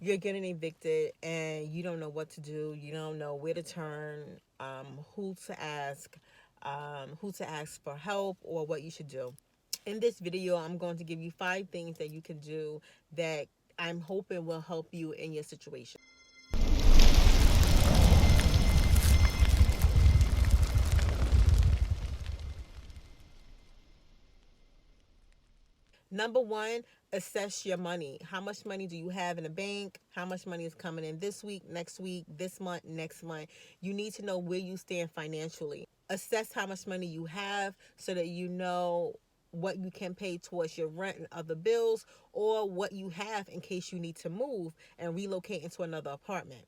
you're getting evicted and you don't know what to do, you don't know where to turn, who to ask for help, or what you should do. In this video, I'm going to give you 5 things that you can do that I'm hoping will help you in your situation. Number one, assess your money. How much money do you have in the bank? How much money is coming in this week, next week, this month, next month? You need to know where you stand financially. Assess how much money you have so that you know what you can pay towards your rent and other bills, or what you have in case you need to move and relocate into another apartment.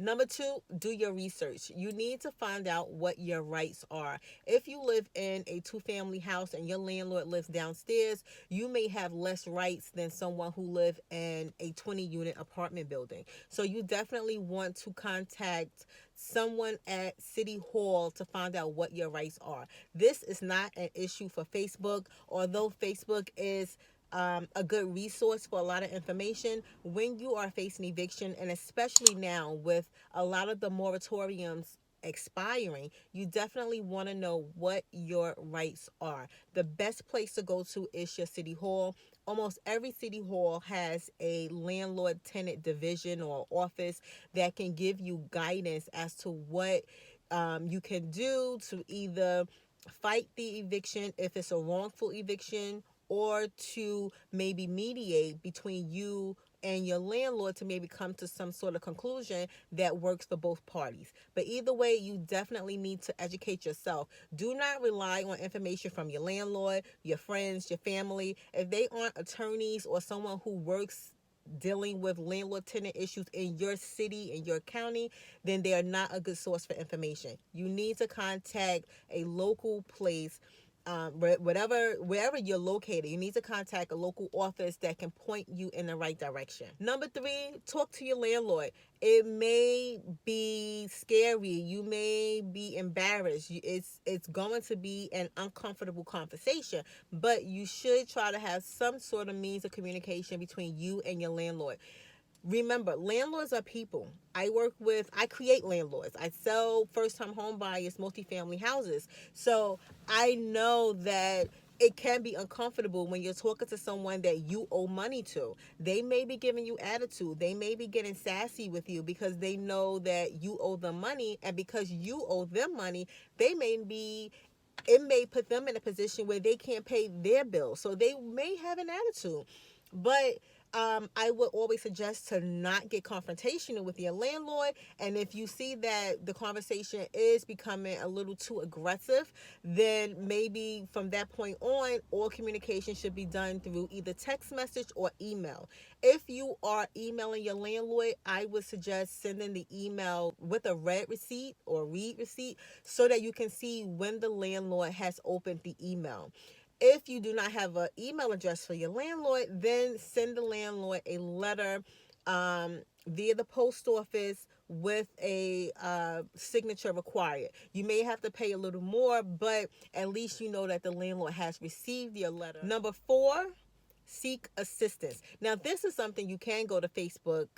Number two, do your research. You need to find out what your rights are. If you live in a two-family house and your landlord lives downstairs, you may have less rights than someone who lives in a 20-unit apartment building. So you definitely want to contact someone at City Hall to find out what your rights are. This is not an issue for Facebook, although Facebook is a good resource for a lot of information when you are facing eviction, and especially now with a lot of the moratoriums expiring. You definitely want to know what your rights are. The best place to go to is your city hall. Almost every city hall has a landlord tenant division or office that can give you guidance as to what you can do to either fight the eviction if it's a wrongful eviction, or to maybe mediate between you and your landlord to maybe come to some sort of conclusion that works for both parties. But either way, you definitely need to educate yourself. Do not rely on information from your landlord, your friends, your family. If they aren't attorneys or someone who works dealing with landlord tenant issues in your city, in your county, then they are not a good source for information. You need to contact a local place, wherever you're located. You need to contact a local office that can point you in the right direction. Number three, talk to your landlord. It may be scary. You may be embarrassed. It's going to be an uncomfortable conversation, but you should try to have some sort of means of communication between you and your landlord. Remember, landlords are people. I create landlords. I sell first time home buyers multifamily houses. So I know that it can be uncomfortable when you're talking to someone that you owe money to. They may be giving you attitude. They may be getting sassy with you because they know that you owe them money. And because you owe them money, it may put them in a position where they can't pay their bills. So they may have an attitude. But I would always suggest to not get confrontational with your landlord. And if you see that the conversation is becoming a little too aggressive, then maybe from that point on, all communication should be done through either text message or email. If you are emailing your landlord, I would suggest sending the email with a read receipt or read receipt so that you can see when the landlord has opened the email. If you do not have an email address for your landlord, then send the landlord a letter via the post office with a signature required. You may have to pay a little more, but at least you know that the landlord has received your letter. Number four, seek assistance. Now, this is something you can go to Facebook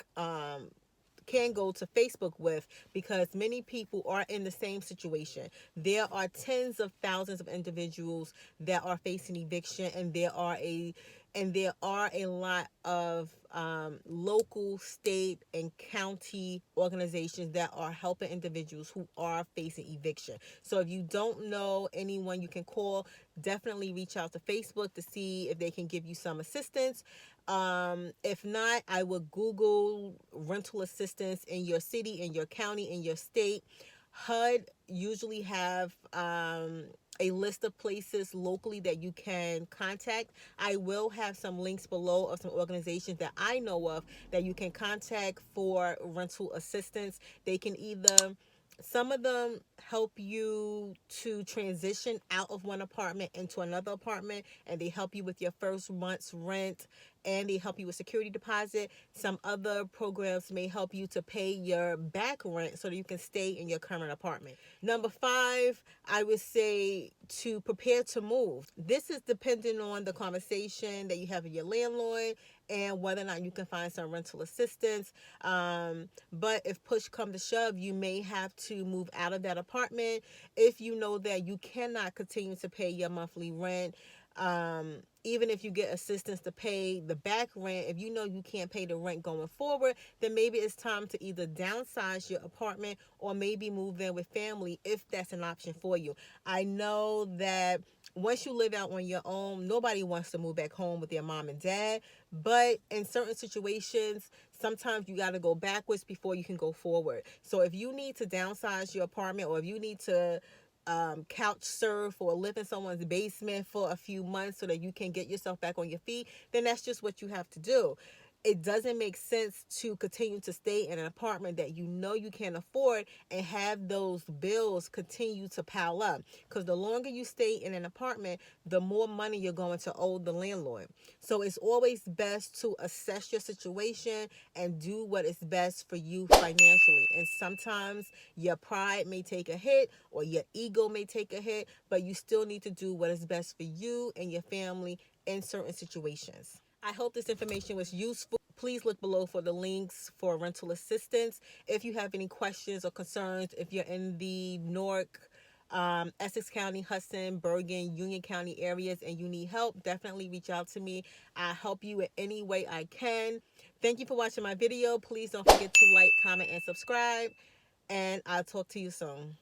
with, because many people are in the same situation. There are tens of thousands of individuals that are facing eviction, and there are a lot of local, state, and county organizations that are helping individuals who are facing eviction. So if you don't know anyone you can call, definitely reach out to Facebook to see if they can give you some assistance. If not, I would Google rental assistance in your city, in your county, in your state. HUD usually have a list of places locally that you can contact. I will have some links below of some organizations that I know of that you can contact for rental assistance. They can either Some of them help you to transition out of one apartment into another apartment, and they help you with your first month's rent, and they help you with security deposit. Some other programs may help you to pay your back rent so that you can stay in your current apartment. Number 5, I would say to prepare to move. This is dependent on the conversation that you have with your landlord and whether or not you can find some rental assistance. But if push come to shove, you may have to move out of that apartment if you know that you cannot continue to pay your monthly rent. Even if you get assistance to pay the back rent, if you know you can't pay the rent going forward, then maybe it's time to either downsize your apartment or maybe move in with family if that's an option for you. I know that once you live out on your own, nobody wants to move back home with their mom and dad, but in certain situations, sometimes you got to go backwards before you can go forward. So if you need to downsize your apartment, or if you need to couch surf or live in someone's basement for a few months so that you can get yourself back on your feet, then that's just what you have to do. It doesn't make sense to continue to stay in an apartment that you know you can't afford and have those bills continue to pile up. Because the longer you stay in an apartment, the more money you're going to owe the landlord. So it's always best to assess your situation and do what is best for you financially. And sometimes your pride may take a hit or your ego may take a hit, but you still need to do what is best for you and your family in certain situations. I hope this information was useful. Please look below for the links for rental assistance. If you have any questions or concerns, if you're in the Newark, Essex County, Hudson, Bergen, Union County areas and you need help, definitely reach out to me. I'll help you in any way I can. Thank you for watching my video. Please don't forget to like, comment, and subscribe. And I'll talk to you soon.